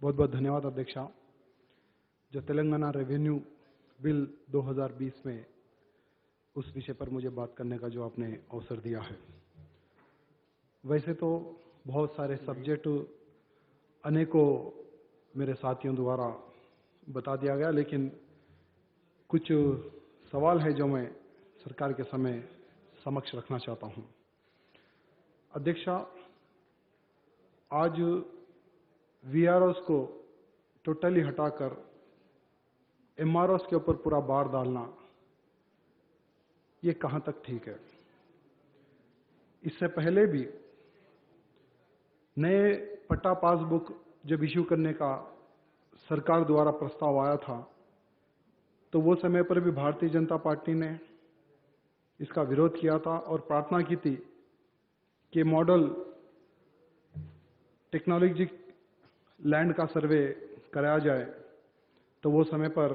बहुत बहुत धन्यवाद अध्यक्षा। जो तेलंगाना रेवेन्यू बिल 2020 में उस विषय पर मुझे बात करने का जो आपने अवसर दिया है। वैसे तो बहुत सारे सब्जेक्ट अनेकों मेरे साथियों द्वारा बता दिया गया, लेकिन कुछ सवाल है जो मैं सरकार के समय समक्ष रखना चाहता हूं। अध्यक्षा, आज वीआरओस को टोटली हटाकर एमआरओस के ऊपर पूरा भार डालना, ये कहां तक ठीक है? इससे पहले भी नए पट्टा पासबुक जब इश्यू करने का सरकार द्वारा प्रस्ताव आया था, तो वो समय पर भी भारतीय जनता पार्टी ने इसका विरोध किया था और प्रार्थना की थी कि मॉडल टेक्नोलॉजी लैंड का सर्वे कराया जाए। तो वो समय पर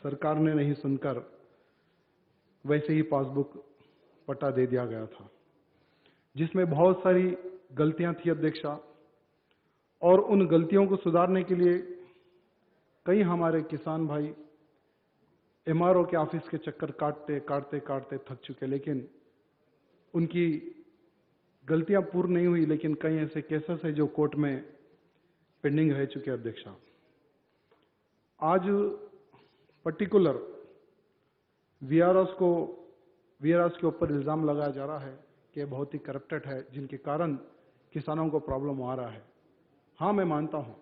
सरकार ने नहीं सुनकर वैसे ही पासबुक पट्टा दे दिया गया था, जिसमें बहुत सारी गलतियां थी अध्यक्षा। और उन गलतियों को सुधारने के लिए कई हमारे किसान भाई एमआरओ के ऑफिस के चक्कर काटते काटते काटते थक चुके, लेकिन उनकी गलतियां पूर्ण नहीं हुई। लेकिन कई ऐसे केसेस है जो कोर्ट में पेंडिंग रह चुके अध्यक्षा। आज पर्टिकुलर वीआरओस के ऊपर इल्जाम लगाया जा रहा है कि बहुत ही करप्टेड है, जिनके कारण किसानों को प्रॉब्लम आ रहा है। हाँ, मैं मानता हूं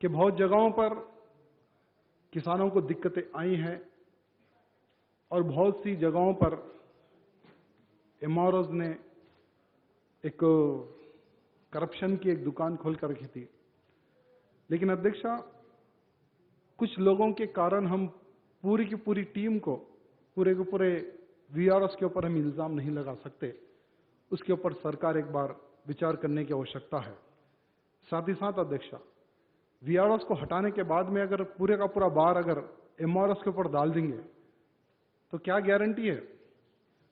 कि बहुत जगहों पर किसानों को दिक्कतें आई हैं और बहुत सी जगहों पर एमआरओज ने एक करप्शन की एक दुकान खोल कर रखी थी। लेकिन अध्यक्षा, कुछ लोगों के कारण हम पूरी की पूरी टीम को, पूरे के पूरे वीआरओस के ऊपर हम इल्जाम नहीं लगा सकते। उसके ऊपर सरकार एक बार विचार करने की आवश्यकता है। साथ ही साथ अध्यक्षा, वीआरओस को हटाने के बाद में अगर पूरे का पूरा भार अगर एमआरओस के ऊपर डाल देंगे, तो क्या गारंटी है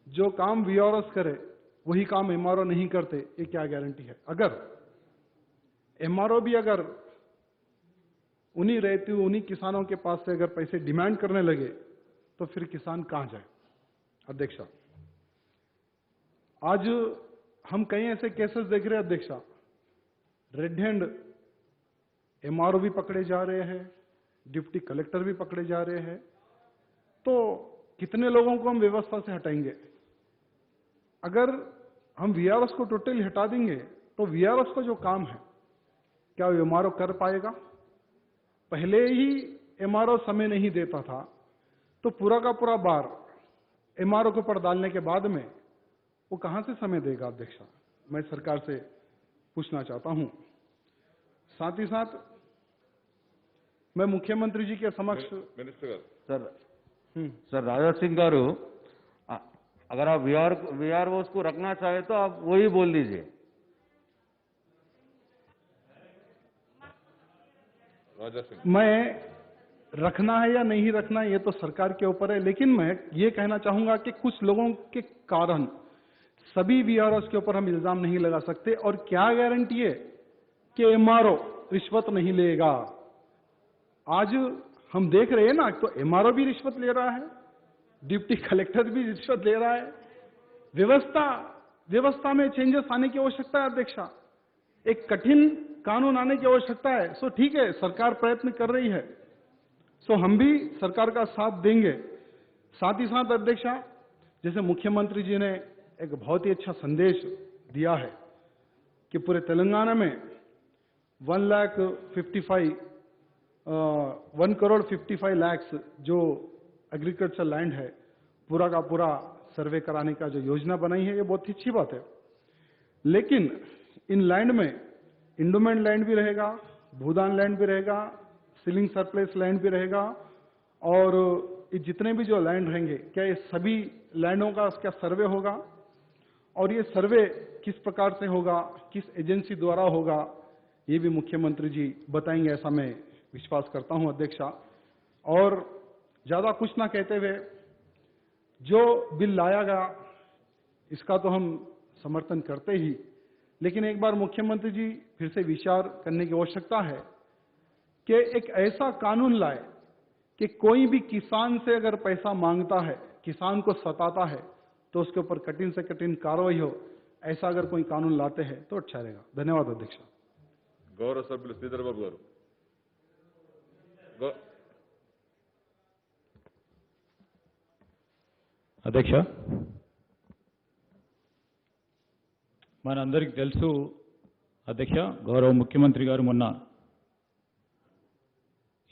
जो काम वीआरओस करे वही काम एमआरओ नहीं करते? ये क्या गारंटी है? अगर एमआरओ भी अगर उन्हीं किसानों के पास से अगर पैसे डिमांड करने लगे, तो फिर किसान कहां जाए? अध्यक्षा, आज हम कई ऐसे केसेस देख रहे हैं अध्यक्षा, रेड हैंड एमआरओ भी पकड़े जा रहे हैं, डिप्टी कलेक्टर भी पकड़े जा रहे हैं। तो कितने लोगों को हम व्यवस्था से हटाएंगे? अगर हम वीआरओस को टोटली हटा देंगे, तो वीआरओस का जो काम है क्या वो एमआरओ कर पाएगा? पहले ही एमआरओ समय नहीं देता था, तो पूरा का पूरा भार एमआरओ के ऊपर डालने के बाद में वो कहां से समय देगा? अध्यक्षा, मैं सरकार से पूछना चाहता हूं। साथ ही साथ मैं मुख्यमंत्री जी के समक्ष सर राजा सिंह गारू, अगर आप वीआरओस को रखना चाहे तो आप वही बोल दीजिए। राजा सिंह, मैं रखना है या नहीं रखना ये तो सरकार के ऊपर है, लेकिन मैं ये कहना चाहूंगा कि कुछ लोगों के कारण सभी वीआरओस के ऊपर हम इल्जाम नहीं लगा सकते। और क्या गारंटी है कि एमआरओ रिश्वत नहीं लेगा? आज हम देख रहे हैं ना, तो एमआरओ भी रिश्वत ले रहा है, डिप्टी कलेक्टर भी रिश्वत ले रहा है। व्यवस्था में चेंजेस आने की आवश्यकता है अध्यक्षा। एक कठिन कानून आने की आवश्यकता है। सो ठीक है, सरकार प्रयत्न कर रही है, सो हम भी सरकार का साथ देंगे। साथ ही साथ अध्यक्षा, जैसे मुख्यमंत्री जी ने एक बहुत ही अच्छा संदेश दिया है कि पूरे तेलंगाना में 1,55 लाख जो एग्रीकल्चर लैंड है, पूरा का पूरा सर्वे कराने का जो योजना बनाई है, ये बहुत ही अच्छी बात है। लेकिन इन लैंड में इंडोमेंट लैंड भी रहेगा, भूदान लैंड भी रहेगा, सीलिंग सरप्लस लैंड भी रहेगा, और ये जितने भी जो लैंड रहेंगे, क्या ये सभी लैंडों का क्या सर्वे होगा? और ये सर्वे किस प्रकार से होगा, किस एजेंसी द्वारा होगा, ये भी मुख्यमंत्री जी बताएंगे, ऐसा मैं विश्वास करता हूं अध्यक्षा। और ज्यादा कुछ ना कहते हुए, जो बिल लाया गया इसका तो हम समर्थन करते ही, लेकिन एक बार मुख्यमंत्री जी फिर से विचार करने की आवश्यकता है कि एक ऐसा कानून लाए कि कोई भी किसान से अगर पैसा मांगता है, किसान को सताता है, तो उसके ऊपर कठिन से कठिन कार्रवाई हो। ऐसा अगर कोई कानून लाते हैं तो अच्छा रहेगा। धन्यवाद अध्यक्ष। गौरव सभ्युలు శ్రీధర్ బాబు గారు అధ్యక్ష, మనందరికీ తెలుసు అధ్యక్ష, గౌరవ ముఖ్యమంత్రి గారు మొన్న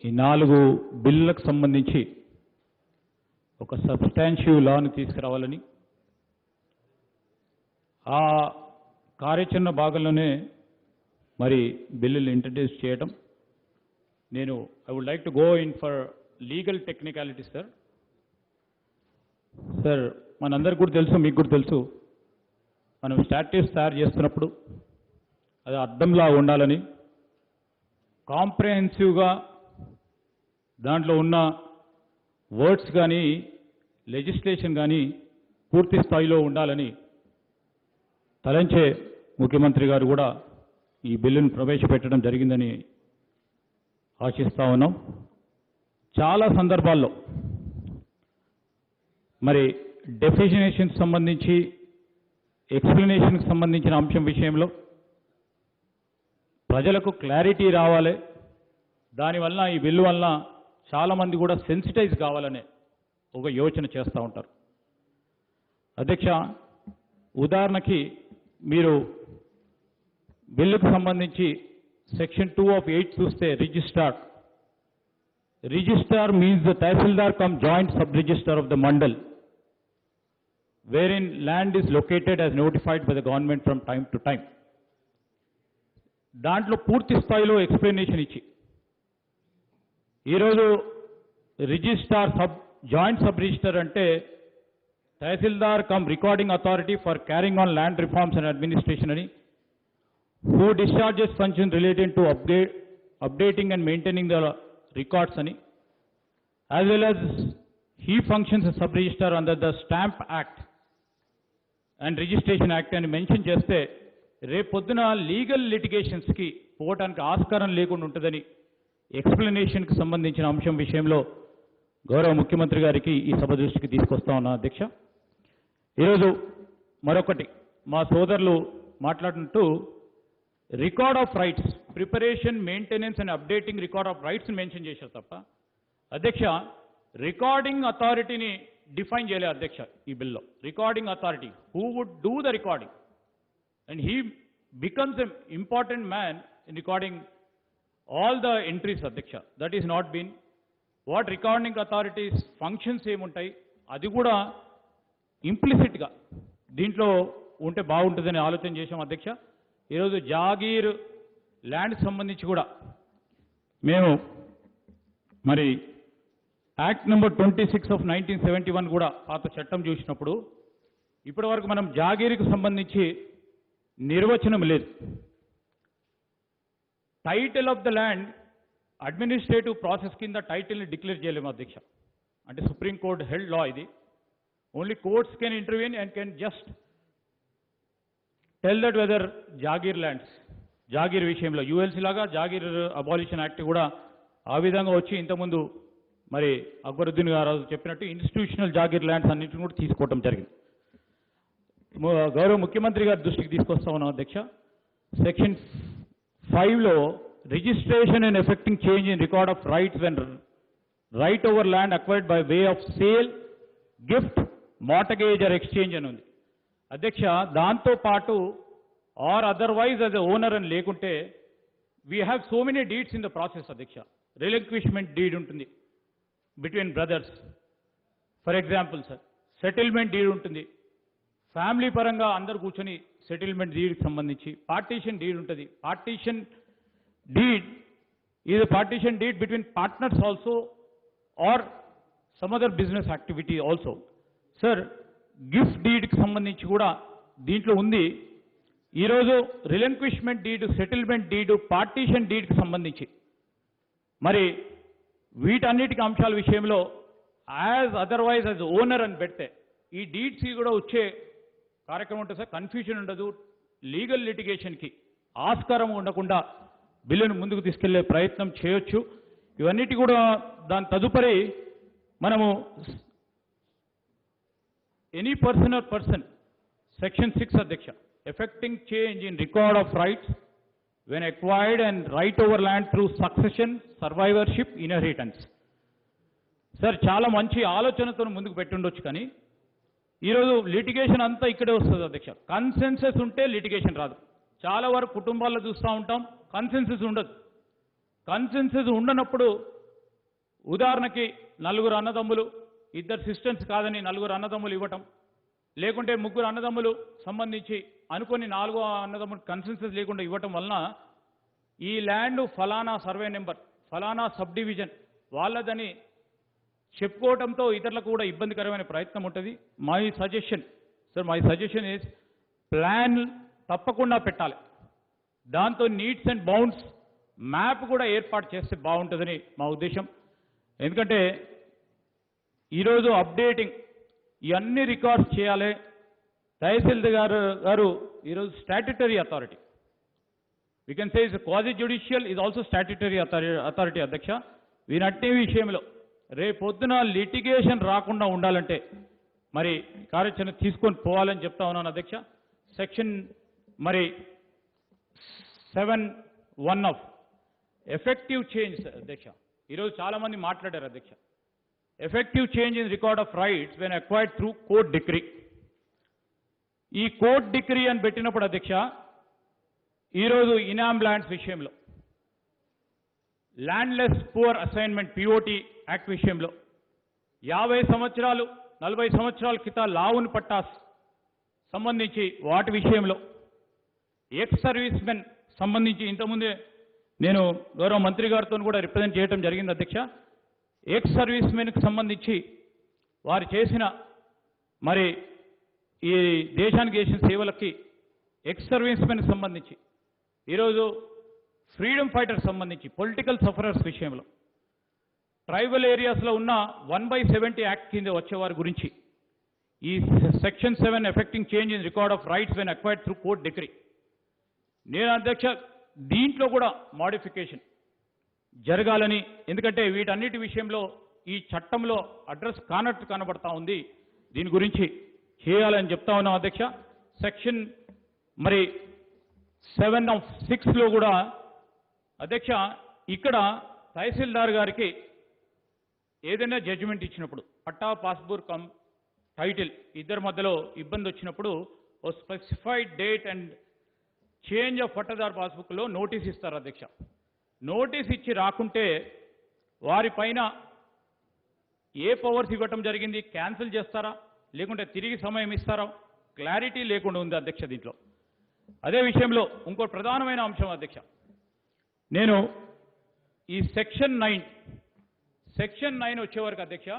ఈ 4 బిల్లులకు సంబంధించి ఒక సబ్స్టాన్షివ్ లాను తీసుకురావాలని ఆ కార్యాచరణ భాగంలోనే మరి బిల్లులు ఇంట్రడ్యూస్ చేయడం. నేను I would like to go in for legal technicality sir. Sir, మనందరికీ కూడా తెలుసు, మీకు కూడా తెలుసు, మనం స్టాట్యూట్స్ తయారు చేస్తున్నప్పుడు అది అర్థంలా ఉండాలని, కాంప్రహెన్సివ్గా దాంట్లో ఉన్న వర్డ్స్ కానీ లెజిస్లేషన్ కానీ పూర్తి స్థాయిలో ఉండాలని తలంచే ముఖ్యమంత్రి గారు కూడా ఈ బిల్లును ప్రవేశపెట్టడం జరిగిందని ఆశిస్తా ఉన్నాం. చాలా సందర్భాల్లో మరి డెఫినేషన్కి సంబంధించి, ఎక్స్ప్లెనేషన్కి సంబంధించిన అంశం విషయంలో ప్రజలకు క్లారిటీ రావాలి. దానివల్ల ఈ బిల్లు వల్ల చాలామంది కూడా సెన్సిటైజ్ కావాలనే ఒక యోచన చేస్తూ ఉంటారు. అధ్యక్ష, ఉదాహరణకి మీరు బిల్లుకు సంబంధించి సెక్షన్ 2 of 8 చూస్తే registrar means the tahsildar come joint sub registrar of the mandal wherein land is located as notified by the government from time to time. దాంట్లో పూర్తి స్థాయిలో ఎక్స్ప్లెనేషన్ ఇచ్చి ఈరోజు రిజిస్ట్రార్ జాయింట్ సబ్ రిజిస్టర్ అంటే tahsildar cum recording authority for carrying on land reforms and administration అని, who discharges functions related to updating and maintaining the records ani, as well as he functions as sub-registrar under the Stamp Act and Registration Act అని mention చేస్తే రేపొద్దున legal లిటిగేషన్స్కి పోవటానికి ఆస్కారం లేకుండా ఉంటుందని ఎక్స్ప్లెనేషన్కి సంబంధించిన అంశం విషయంలో గౌరవ ముఖ్యమంత్రి గారికి ఈ సభ దృష్టికి తీసుకొస్తా ఉన్నా అధ్యక్ష. ఈరోజు మరొకటి మా సోదరులు మాట్లాడుతూ record of rights, preparation, maintenance and updating record of rights mention చేశారు తప్ప అధ్యక్ష రికార్డింగ్ అథారిటీని డిఫైన్ చేయలేదు అధ్యక్ష. ఈ బిల్లో recording authority, who would do the recording, and he becomes a important man in recording all the entries అధ్యక్ష. That is not been what recording authorities functions ఏముంటాయి అది కూడా ఇంప్లిసిట్గా దీంట్లో ఉంటే బాగుంటుందని ఆలోచన చేశాం అధ్యక్ష. ఈరోజు జాగీర్ ల్యాండ్కి సంబంధించి కూడా మేము మరి యాక్ట్ నెంబర్ 26 of 1971 కూడా పాత చట్టం చూసినప్పుడు ఇప్పటి వరకు మనం జాగీర్కి సంబంధించి నిర్వచనం లేదు. Title of the land administrative process కింద టైటిల్ని డిక్లేర్ చేయలేము అధ్యక్ష. అంటే సుప్రీంకోర్టు హెల్డ్ లా ఇది. Only courts can intervene and can just tell that weather jagir lands, jagir విషయంలో యూఎల్సీ లాగా జాగీర్ అబాలిషన్ యాక్ట్ కూడా ఆ విధంగా వచ్చి ఇంతకుముందు మరి అక్బరుద్దీన్ గారు చెప్పినట్టు ఇన్స్టిట్యూషనల్ జాగీర్ ల్యాండ్స్ అన్నింటిని కూడా తీసుకోవడం జరిగింది. గౌరవ ముఖ్యమంత్రి గారి దృష్టికి తీసుకొస్తా ఉన్నాం అధ్యక్ష. సెక్షన్ 5లో registration and effecting change in record of rights and right over land acquired by way of sale, gift, mortgage or exchange అని ఉంది అధ్యక్ష. దాంతో పాటు or otherwise as a owner అని లేకుంటే we have so many deeds in the process అధ్యక్ష. Relinquishment deed ఉంటుంది between brothers, for example sir settlement deed ఉంటుంది, ఫ్యామిలీ పరంగా అందరు కూర్చొని సెటిల్మెంట్ డీడ్కి సంబంధించి పార్టీషన్ డీడ్ ఉంటుంది. Partition deed is partition deed between partners also or some other business activity also. Sir gift డీడ్కి సంబంధించి కూడా దీంట్లో ఉంది. ఈరోజు relinquishment deed, settlement deed, partition డీడ్కి సంబంధించి మరి వీటన్నిటికి అంశాల విషయంలో యాజ్ అదర్వైజ్ యాజ్ ఓనర్ అని పెడితే ఈ డీడ్స్కి కూడా వచ్చే కార్యక్రమం ఉంటుంది సార్. కన్ఫ్యూజన్ ఉండదు, లీగల్ లిటిగేషన్కి ఆస్కారం ఉండకుండా బిల్లును ముందుకు తీసుకెళ్లే ప్రయత్నం చేయొచ్చు. ఇవన్నిటి కూడా దాని తదుపరి మనము any person or person section 6 అధ్యక్ష effecting change in record of rights when acquired and right over land through succession, survivorship, inheritance. Sir చాలా మంచి ఆలోచనతో ముందుకు పెట్టుండొచ్చు, కానీ ఈరోజు లిటిగేషన్ అంతా ఇక్కడే వస్తుంది అధ్యక్ష. కన్సెన్సస్ ఉంటే లిటిగేషన్ రాదు. చాలా వరకు కుటుంబాల్లో చూస్తూ ఉంటాం, కన్సెన్సస్ ఉండదు. కన్సెన్సస్ ఉండనప్పుడు ఉదాహరణకి నలుగురు అన్నదమ్ములు, ఇద్దరు సిస్టర్స్ కాదని నలుగురు అన్నదమ్ములు ఇవ్వటం, లేకుంటే ముగ్గురు అన్నదమ్ములు సంబంధించి అనుకొని నాలుగో అన్నదమ్ములు కన్సెన్సస్ లేకుండా ఇవ్వటం వలన ఈ ల్యాండ్ ఫలానా సర్వే నెంబర్, ఫలానా సబ్ డివిజన్ వాళ్ళదని చెప్పుకోవడంతో ఇతరులకు కూడా ఇబ్బందికరమైన ప్రయత్నం ఉంటుంది. మై సజెషన్ ఈజ్ ప్లాన్ తప్పకుండా పెట్టాలి. దాంతో నీడ్స్ అండ్ బౌండ్స్ మ్యాప్ కూడా ఏర్పాటు చేస్తే బాగుంటుందని మా ఉద్దేశం. ఎందుకంటే ఈరోజు అప్డేటింగ్ ఇవన్నీ రికార్డ్స్ చేయాలి. తహసీల్దార్ గారు ఈరోజు statutory authority, we can say is quasi judicial, is also statutory authority అధ్యక్ష. వీనట్టి విషయంలో రేపొద్దున లిటిగేషన్ రాకుండా ఉండాలంటే మరి కార్యాచరణ తీసుకొని పోవాలని చెప్తా ఉన్నాను అధ్యక్ష. సెక్షన్ 7(1) ఆఫ్ ఎఫెక్టివ్ చేంజ్ అధ్యక్ష, ఈరోజు చాలామంది మాట్లాడారు అధ్యక్ష. Effective change in record of rights when acquired through court decree. ఈ కోర్ట్ డిక్రీ అని పెట్టినప్పుడు అధ్యక్ష, ఈరోజు ఇనామ్ ల్యాండ్స్ విషయంలో, landless poor assignment POT act విషయంలో 50 సంవత్సరాలు 40 సంవత్సరాల క్రితం లావుని పట్టాస్ సంబంధించి వాటి విషయంలో, ఎక్స్ సర్వీస్ మెన్ సంబంధించి ఇంతకుముందే నేను గౌరవ మంత్రి గారితో కూడా రిప్రజెంట్ చేయడం జరిగింది అధ్యక్ష. ఎక్స్ సర్వీస్ మెన్కి సంబంధించి వారు చేసిన ఈ దేశానికి చేసిన సేవలకి ఎక్స్ సర్వీస్ మెన్కి సంబంధించి, ఈరోజు ఫ్రీడమ్ ఫైటర్స్ సంబంధించి పొలిటికల్ సఫరర్స్ విషయంలో, ట్రైబల్ ఏరియాస్లో ఉన్న 1/70 యాక్ట్ కింద వచ్చేవారి గురించి ఈ section 7 effecting change in record of rights when acquired through court decree. నేను అధ్యక్ష దీంట్లో కూడా మాడిఫికేషన్ జరగాలని, ఎందుకంటే వీటన్నిటి విషయంలో ఈ చట్టంలో అడ్రస్ కానట్టు కనబడతా ఉంది. దీని గురించి చేయాలని చెప్తా ఉన్నాం అధ్యక్ష. సెక్షన్ 7(6) కూడా అధ్యక్ష, ఇక్కడ తహసీల్దార్ గారికి ఏదైనా జడ్జిమెంట్ ఇచ్చినప్పుడు పట్టా పాస్బుక్ కమ్ టైటిల్ ఇద్దరి మధ్యలో ఇబ్బంది వచ్చినప్పుడు ఓ specified date and change of పట్టదారు పాస్బుక్లో నోటీస్ ఇస్తారు అధ్యక్ష. నోటీస్ ఇచ్చి రాకుంటే వారిపైన ఏ పవర్స్ ఇవ్వటం జరిగింది, క్యాన్సిల్ చేస్తారా లేకుంటే తిరిగి సమయం ఇస్తారా, క్లారిటీ లేకుండా ఉంది అధ్యక్ష దీంట్లో. అదే విషయంలో ఇంకో ప్రధానమైన అంశం అధ్యక్ష, నేను ఈ సెక్షన్ 9 వచ్చేవరకు అధ్యక్ష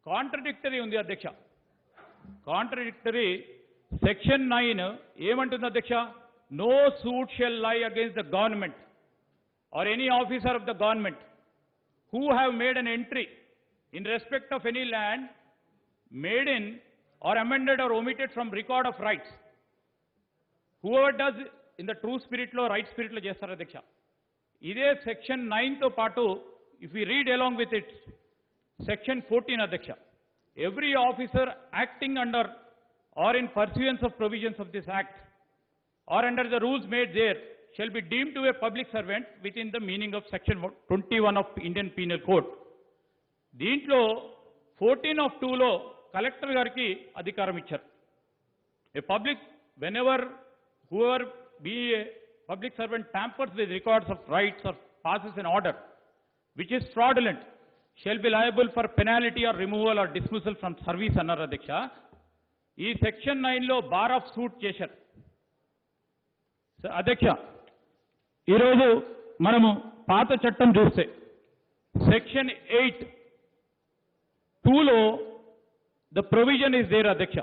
కాంట్రడిక్టరీ ఉంది అధ్యక్ష. కాంట్రడిక్టరీ సెక్షన్ 9 ఏమంటుంది అధ్యక్ష? నో సూట్ షెల్ లై against the government or any officer of the government who have made an entry in respect of any land made in or amended or omitted from record of rights. Whoever does in the true spirit lo right spirit lo chestaru adhyaksha. Ide section 9 tho paatu if we read along with it section 14 adhyaksha, every officer acting under or in pursuance of provisions of this act or under the rules made there shall be deemed to be a public servant within the meaning of section 21 of Indian Penal Code. దీంట్లో 14(2) లో collector గారికి అధికారం ఇచ్చారు. A public, whenever whoever be a public servant tampers with records of rights or passes an order which is fraudulent shall be liable for penalty or removal or dismissal from service అన్నారు అధ్యక్ష. ఈ section 9 లో bar of suit చేశారు అధ్యక్ష. ఈరోజు మనము పాత చట్టం చూస్తే section 8(2) the provision is there అధ్యక్ష.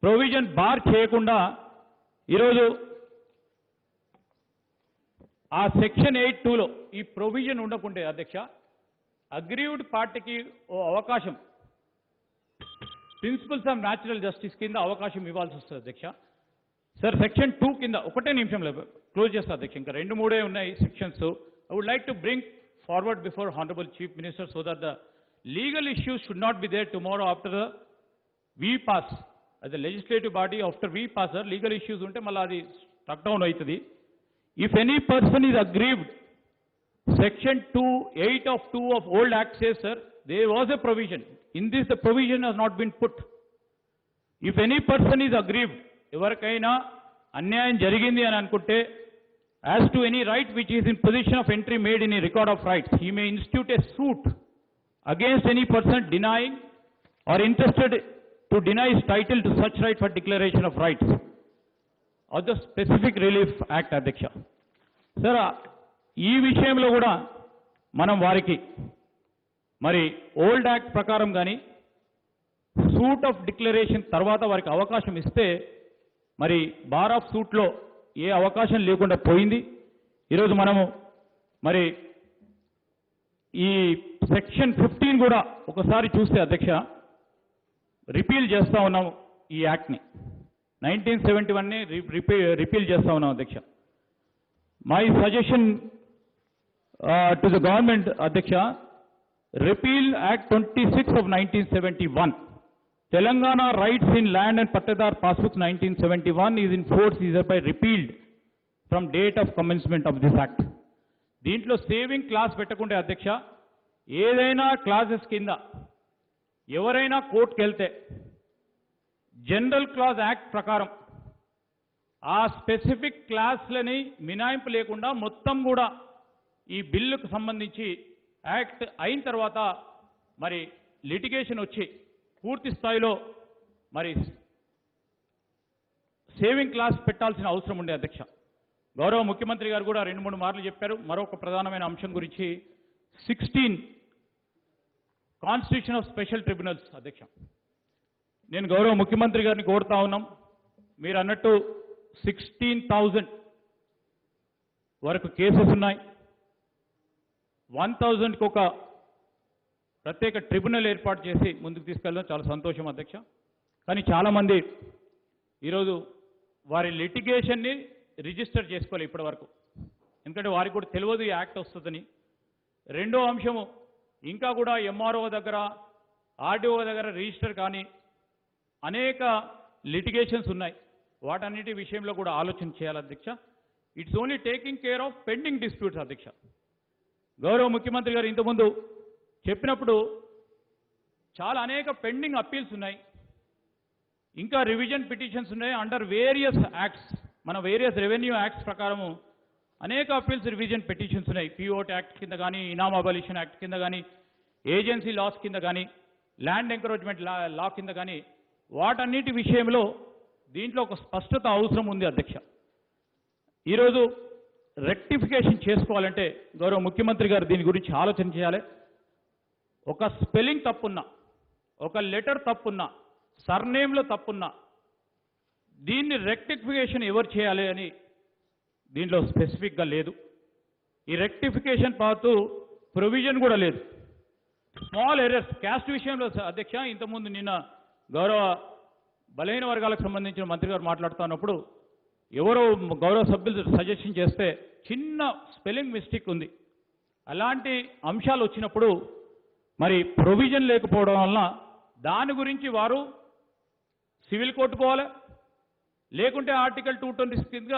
ప్రొవిజన్ బార్ చేయకుండా ఈరోజు ఆ సెక్షన్ 8(2) ఈ ప్రొవిజన్ ఉండకుంటే అధ్యక్ష అగ్రీవ్డ్ పార్టీకి ఓ అవకాశం ప్రిన్సిపల్స్ ఆఫ్ న్యాచురల్ జస్టిస్ కింద అవకాశం ఇవ్వాల్సి వస్తుంది అధ్యక్ష. సార్ సెక్షన్ 2 కింద ఒకటే నిమిషంలో క్లోజ్ చేస్తా అధ్యక్ష, ఇంకా 2-3 ఉన్నాయి sections. I would like to bring forward before honourable chief minister so that the legal issues should not be there tomorrow after the we pass. as a legislative body, after we pass, sir, legal issues unte malla adi struck down aitadi. If any person is aggrieved, section 2(8) of 2 of old act says, sir, there was a provision. In this, the provision has not been put. If any person is aggrieved, evarkaina అన్యాయం జరిగింది అని అనుకుంటే, as to any right which is in position of entry made in a record of rights, he may institute a suit against any person denying or interested to deny his title to such right for declaration of rights of the specific relief act. అధ్యక్ష sir, ఈ విషయంలో కూడా మనం వారికి మరి old act ప్రకారం కానీ suit of declaration తర్వాత వారికి అవకాశం ఇస్తే, మరి బార్ ఆఫ్ సూట్లో ఏ అవకాశం లేకుండా పోయింది. ఈరోజు మనము మరి ఈ సెక్షన్ 15 కూడా ఒకసారి చూస్తే అధ్యక్ష, రిపీల్ చేస్తూ ఉన్నాము ఈ యాక్ట్ని. 1971ని రిపీల్ చేస్తూ ఉన్నాం అధ్యక్ష. My suggestion to the government అధ్యక్ష, repeal act 26 of 1971. Telangana rights in land and Pattadar Passbooks 1971 is in force, is hereby repealed from date of commencement of this act. దీంట్లో సేవింగ్ క్లాస్ పెట్టకుంటే అధ్యక్ష, ఏదైనా classes కింద ఎవరైనా కోర్టుకు వెళ్తే general clause act ప్రకారం ఆ స్పెసిఫిక్ క్లాస్లని మినాయింపు లేకుండా మొత్తం కూడా ఈ బిల్లుకు సంబంధించి యాక్ట్ అయిన తర్వాత మరి లిటిగేషన్ వచ్చి పూర్తి స్థాయిలో మరి సేవింగ్ క్లాస్ పెట్టాల్సిన అవసరం ఉండే అధ్యక్ష. గౌరవ ముఖ్యమంత్రి గారు కూడా 2-3 మార్లు చెప్పారు. మరొక ప్రధానమైన అంశం గురించి 16 కాన్స్టిట్యూషన్ ఆఫ్ స్పెషల్ ట్రిబ్యునల్స్ అధ్యక్ష. నేను గౌరవ ముఖ్యమంత్రి గారిని కోరుతా ఉన్నాం, మీరు అన్నట్టు 16,000 వరకు కేసెస్ ఉన్నాయి. 1,000కి ఒక ప్రత్యేక ట్రిబ్యునల్ ఏర్పాటు చేసి ముందుకు తీసుకెళ్ళడం చాలా సంతోషం అధ్యక్ష. కానీ చాలామంది ఈరోజు వారి లిటిగేషన్ని రిజిస్టర్ చేసుకోవాలి ఇప్పటి వరకు, ఎందుకంటే వారికి కూడా తెలియదు ఈ యాక్ట్ వస్తుందని. రెండో అంశము, ఇంకా కూడా ఎంఆర్ఓ దగ్గర ఆర్డీఓ దగ్గర రిజిస్టర్ కానీ అనేక లిటిగేషన్స్ ఉన్నాయి. వాటన్నిటి విషయంలో కూడా ఆలోచన చేయాలి అధ్యక్ష. It's only taking care of pending disputes అధ్యక్ష. గౌరవ ముఖ్యమంత్రి గారు ఇంతకుముందు చెప్పినప్పుడు చాలా అనేక పెండింగ్ అప్పీల్స్ ఉన్నాయి, ఇంకా రివిజన్ పిటిషన్స్ ఉన్నాయి అండర్ వేరియస్ యాక్ట్స్. మన వేరియస్ రెవెన్యూ యాక్ట్స్ ప్రకారము అనేక అప్పీల్స్ రివిజన్ పిటిషన్స్ ఉన్నాయి. పిఓట్ యాక్ట్ కింద కానీ, ఇనామ్ అబాలిషన్ యాక్ట్ కింద కానీ, ఏజెన్సీ లాస్ కింద కానీ, ల్యాండ్ ఎంకరేజ్మెంట్ లా కింద కానీ, వాటన్నిటి విషయంలో దీంట్లో ఒక స్పష్టత అవసరం ఉంది అధ్యక్ష. ఈరోజు రెక్టిఫికేషన్ చేసుకోవాలంటే గౌరవ ముఖ్యమంత్రి గారు దీని గురించి ఆలోచన చేయాలి. ఒక స్పెల్లింగ్ తప్పున్నా, ఒక లెటర్ తప్పున్నా, సర్నేమ్లో తప్పున్నా దీన్ని రెక్టిఫికేషన్ ఎవరు చేయాలి అని దీంట్లో స్పెసిఫిక్గా లేదు. ఈ రెక్టిఫికేషన్ పాతు ప్రొవిజన్ కూడా లేదు. స్మాల్ ఎర్రర్స్ క్యాస్ట్ విషయంలో అధ్యక్ష, ఇంతకుముందు నిన్న గౌరవ బలహీన వర్గాలకు సంబంధించిన మంత్రి గారు మాట్లాడుతున్నప్పుడు ఎవరో గౌరవ సభ్యులు సజెషన్ చేస్తే చిన్న స్పెల్లింగ్ మిస్టేక్ ఉంది. అలాంటి అంశాలు వచ్చినప్పుడు మరి ప్రొవిజన్ లేకపోవడం వలన దాని గురించి వారు సివిల్ కోర్టు పోవాలి, లేకుంటే ఆర్టికల్ 226 కింద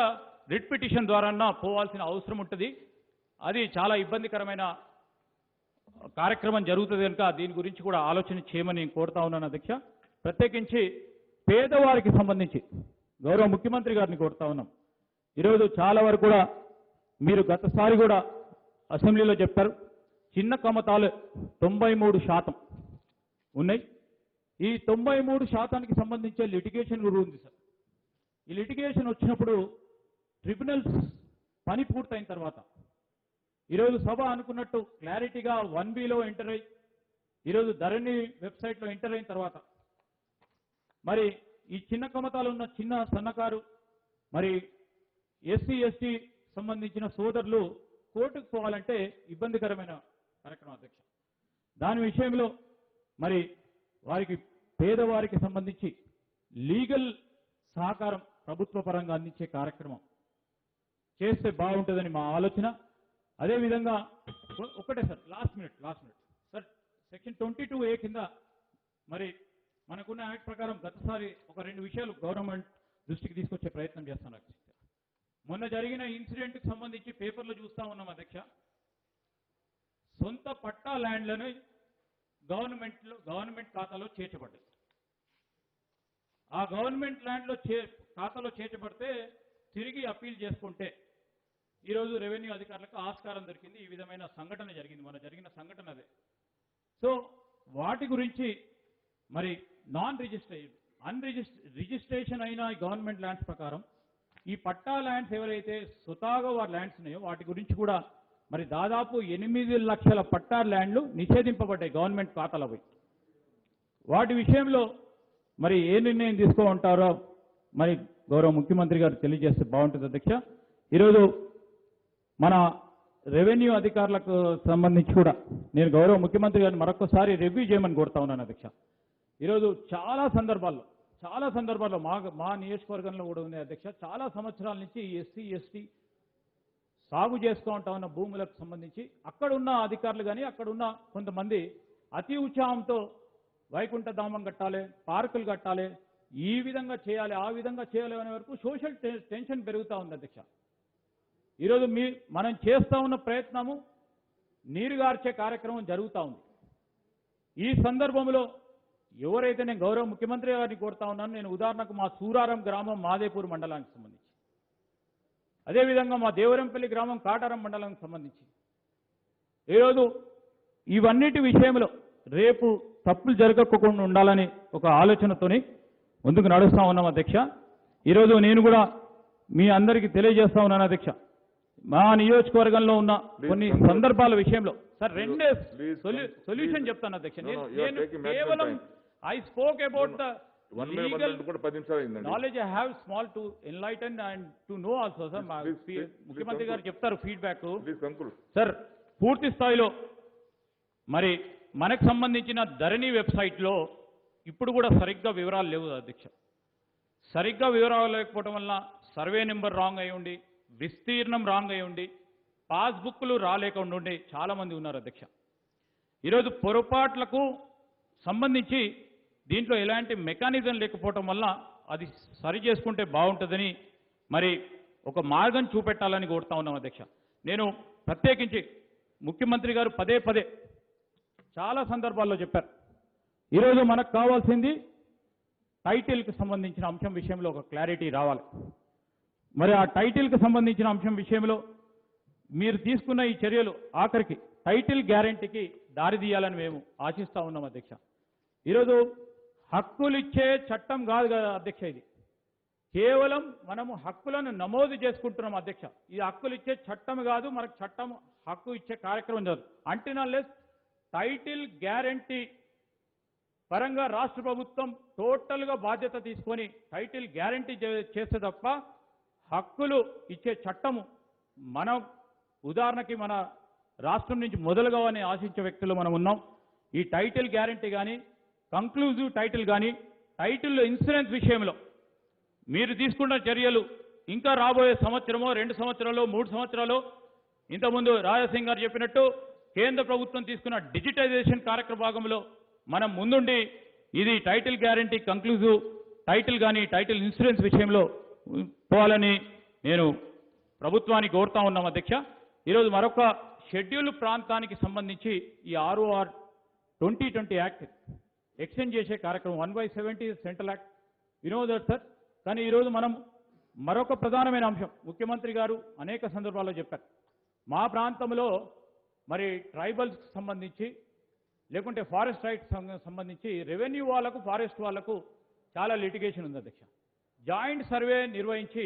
రిట్ పిటిషన్ ద్వారా పోవాల్సిన అవసరం ఉంటుంది. అది చాలా ఇబ్బందికరమైన కార్యక్రమం జరుగుతుంది కనుక దీని గురించి కూడా ఆలోచన చేయమని నేను కోరుతా ఉన్నాను అధ్యక్ష. ప్రత్యేకించి పేదవారికి సంబంధించి గౌరవ ముఖ్యమంత్రి గారిని కోరుతా ఉన్నాం. ఈరోజు చాలా వరకు కూడా మీరు గతసారి కూడా అసెంబ్లీలో చెప్పారు, చిన్న కమతాలు 93% ఉన్నాయి. ఈ 93%కి సంబంధించే లిటిగేషన్ కూడా ఉంది సార్. ఈ లిటిగేషన్ వచ్చినప్పుడు ట్రిబ్యునల్స్ పని పూర్తయిన తర్వాత ఈరోజు సభ అనుకున్నట్టు క్లారిటీగా 1Bలో ఎంటర్ అయ్యి ఈరోజు ధరణి వెబ్సైట్లో ఎంటర్ అయిన తర్వాత మరి ఈ చిన్న కమతాలు ఉన్న చిన్న సన్నకారు మరి ఎస్సీ ఎస్టీ సంబంధించిన సోదరులు కోర్టుకు పోవాలంటే ఇబ్బందికరమైన కార్యక్రమం అధ్యక్ష. దాని విషయంలో మరి వారికి పేదవారికి సంబంధించి లీగల్ సహకారం ప్రభుత్వ పరంగా అందించే కార్యక్రమం చేస్తే బాగుంటుందని మా ఆలోచన. అదేవిధంగా ఒకటే sir last minute sir, section 22A కింద మరి మనకున్న యాక్ట్ ప్రకారం గతసారి ఒక 2 విషయాలు గవర్నమెంట్ దృష్టికి తీసుకొచ్చే ప్రయత్నం చేస్తాను అధ్యక్ష. మొన్న జరిగిన ఇన్సిడెంట్కి సంబంధించి పేపర్లో చూస్తా ఉన్నాం అధ్యక్ష. సొంత పట్టా ల్యాండ్లను గవర్నమెంట్ ఖాతాలో చేర్చబడ్డాయి. ఆ గవర్నమెంట్ ల్యాండ్లో ఖాతాలో చేర్చబడితే తిరిగి అప్పీల్ చేసుకుంటే ఈరోజు రెవెన్యూ అధికారులకు ఆస్కారం దొరికింది. ఈ విధమైన సంఘటన జరిగింది, మన జరిగిన సంఘటన అదే. సో వాటి గురించి మరి రిజిస్ట్రేషన్ అయిన గవర్నమెంట్ ల్యాండ్స్ ప్రకారం ఈ పట్టా ల్యాండ్స్ ఎవరైతే స్వతహాగా వారి ల్యాండ్స్ ఉన్నాయో వాటి గురించి కూడా మరి దాదాపు 8 లక్షల పట్టా ల్యాండ్లు నిషేధింపబడ్డాయి గవర్నమెంట్ ఖాతాలో పోయి. వాటి విషయంలో మరి ఏ నిర్ణయం తీసుకోమంటారో మరి గౌరవ ముఖ్యమంత్రి గారు తెలియజేస్తే బాగుంటుంది అధ్యక్ష. ఈరోజు మన రెవెన్యూ అధికారులకు సంబంధించి కూడా నేను గౌరవ ముఖ్యమంత్రి గారిని మరొకసారి రివ్యూ చేయమని కోరుతా ఉన్నాను అధ్యక్ష. ఈరోజు చాలా సందర్భాల్లో మా నియోజకవర్గంలో కూడా ఉంది అధ్యక్ష. చాలా సంవత్సరాల నుంచి ఎస్సీ ఎస్టీ సాగు చేస్తూ ఉంటా ఉన్న భూములకు సంబంధించి అక్కడ ఉన్న అధికారులు కానీ అక్కడ ఉన్న కొంతమంది అతి ఉత్సాహంతో వైకుంఠ ధామం కట్టాలి, పార్కులు కట్టాలి, ఈ విధంగా చేయాలి, ఆ విధంగా చేయాలి అనే వరకు సోషల్ టెన్షన్ పెరుగుతూ ఉంది అధ్యక్ష. ఈరోజు మనం చేస్తూ ఉన్న ప్రయత్నము నీరుగార్చే కార్యక్రమం జరుగుతూ ఉంది. ఈ సందర్భంలో ఎవరైతే నేను గౌరవ ముఖ్యమంత్రి గారిని కోరుతా ఉన్నాను, నేను ఉదాహరణకు మా సూరారం గ్రామం మాదేపూర్ మండలానికి సంబంధించి, అదేవిధంగా మా దేవరంపల్లి గ్రామం కాటారం మండలానికి సంబంధించి ఈరోజు ఇవన్నిటి విషయంలో రేపు తప్పులు జరగకుండా ఉండాలని ఒక ఆలోచనతోని ముందుకు నడుస్తూ ఉన్నాం అధ్యక్ష. ఈరోజు నేను కూడా మీ అందరికీ తెలియజేస్తా ఉన్నాను అధ్యక్ష, మా నియోజకవర్గంలో ఉన్న కొన్ని సందర్భాల విషయంలో సార్ రెండే సొల్యూషన్ చెప్తాను అధ్యక్ష. నేను కేవలం I spoke about the legal knowledge I have small to enlighten and to know also, sir. ముఖ్యమంత్రి గారు చెప్తారు ఫీడ్బ్యాక్. సార్ పూర్తి స్థాయిలో మరి మనకు సంబంధించిన ధరణి వెబ్సైట్లో ఇప్పుడు కూడా సరిగ్గా వివరాలు లేవు అధ్యక్ష. సరిగ్గా వివరాలు లేకపోవడం వల్ల సర్వే నెంబర్ రాంగ్ అయి ఉండి, విస్తీర్ణం రాంగ్ అయి ఉండి, పాస్బుక్లు రాలేకుండా ఉండి చాలామంది ఉన్నారు అధ్యక్ష. ఈరోజు పొరపాట్లకు సంబంధించి దీంట్లో ఎలాంటి మెకానిజం లేకపోవటం వల్ల అది సరి చేసుకుంటే బాగుంటుందని మరి ఒక మార్గం చూపెట్టాలని కోరుతా ఉన్నాం అధ్యక్ష. నేను ప్రత్యేకించి ముఖ్యమంత్రి గారు పదే చాలా సందర్భాల్లో చెప్పారు, ఈరోజు మనకు కావాల్సింది టైటిల్కి సంబంధించిన అంశం విషయంలో ఒక క్లారిటీ రావాలి. మరి ఆ టైటిల్కి సంబంధించిన అంశం విషయంలో మీరు తీసుకున్న ఈ చర్యలు ఆఖరికి టైటిల్ గ్యారెంటీకి దారి తీయాలని మేము ఆశిస్తూ ఉన్నాం అధ్యక్ష. ఈరోజు హక్కులు ఇచ్చే చట్టం కాదు కదా అధ్యక్ష, ఇది కేవలం మనము హక్కులను నమోదు చేసుకుంటున్నాం అధ్యక్ష. ఈ హక్కులు ఇచ్చే చట్టం కాదు, మనకు చట్టం హక్కు ఇచ్చే కార్యక్రమం కాదు. అంటినల్లెస్ టైటిల్ గ్యారెంటీ పరంగా రాష్ట్ర ప్రభుత్వం టోటల్గా బాధ్యత తీసుకొని టైటిల్ గ్యారెంటీ చేస్తే తప్ప హక్కులు ఇచ్చే చట్టము మనం ఉదాహరణకి మన రాష్ట్రం నుంచి మొదలుగానే ఆశించే వ్యక్తులు మనం ఉన్నాం. ఈ టైటిల్ గ్యారెంటీ కానీ కంక్లూజివ్ టైటిల్ కానీ టైటిల్లో ఇన్సూరెన్స్ విషయంలో మీరు తీసుకున్న చర్యలు ఇంకా రాబోయే సంవత్సరమో 2 సంవత్సరాలు 3 సంవత్సరాలు ఇంతకుముందు రాజసింగ్ గారు చెప్పినట్టు కేంద్ర ప్రభుత్వం తీసుకున్న డిజిటైజేషన్ కార్యక్రమ భాగంలో మనం ముందుండి ఇది టైటిల్ గ్యారెంటీ కంక్లూజివ్ టైటిల్ కానీ టైటిల్ ఇన్సూరెన్స్ విషయంలో పోవాలని నేను ప్రభుత్వానికి కోరుతా ఉన్నాం అధ్యక్ష. ఈరోజు మరొక షెడ్యూల్ ప్రాంతానికి సంబంధించి ఈ ROR 2020 యాక్ట్ ఎక్స్టెండ్ చేసే కార్యక్రమం 1/70 సెంట్రల్ యాక్ట్ వినోదర్ సార్. కానీ ఈరోజు మనం మరొక ప్రధానమైన అంశం ముఖ్యమంత్రి గారు అనేక సందర్భాల్లో చెప్పారు, మా ప్రాంతంలో మరి ట్రైబల్స్కి సంబంధించి లేకుంటే ఫారెస్ట్ రైట్స్ సంబంధించి రెవెన్యూ వాళ్ళకు ఫారెస్ట్ వాళ్ళకు చాలా లిటిగేషన్ ఉంది అధ్యక్ష. జాయింట్ సర్వే నిర్వహించి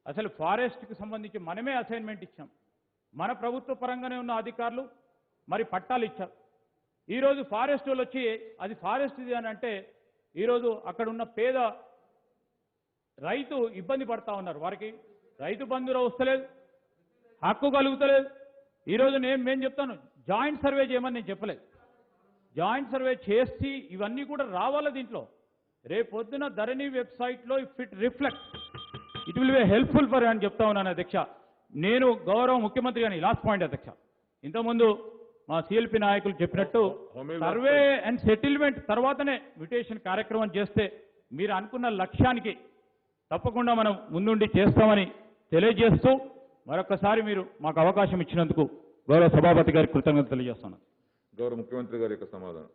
అసలు ఫారెస్ట్కి సంబంధించి మనమే అసైన్మెంట్ ఇచ్చాం, మన ప్రభుత్వ పరంగానే ఉన్న అధికారులు మరి పట్టాలు ఇచ్చారు. ఈరోజు ఫారెస్ట్ వాళ్ళు వచ్చి అది ఫారెస్ట్ ఇది అని అంటే ఈరోజు అక్కడ ఉన్న పేద రైతు ఇబ్బంది పడతా ఉన్నారు, వారికి రైతు బంధువులు వస్తలేదు, హక్కు కలుగుతలేదు. ఈరోజు మేము చెప్తాను జాయింట్ సర్వే చేయమని నేను చెప్పలేదు, జాయింట్ సర్వే చేసి ఇవన్నీ కూడా రావాలి దీంట్లో. రేపొద్దున ధరణి వెబ్సైట్లో if it reflect it will be helpful for అని చెప్తా ఉన్నాను అధ్యక్ష. నేను గౌరవ ముఖ్యమంత్రి గాని లాస్ట్ పాయింట్ అధ్యక్ష, ఇంతకుముందు మా సిఎల్పి నాయకులు చెప్పినట్టు సర్వే అండ్ సెటిల్మెంట్ తర్వాతనే మ్యూటేషన్ కార్యక్రమం చేస్తే మీరు అనుకున్న లక్ష్యానికి తప్పకుండా మనం ముందుండి చేస్తామని తెలియజేస్తూ మరొకసారి మీరు మాకు అవకాశం ఇచ్చినందుకు గౌరవ సభాపతి గారికి కృతజ్ఞతలు తెలియజేస్తున్నాను. గౌరవ ముఖ్యమంత్రి గారి యొక్క సమాధానం.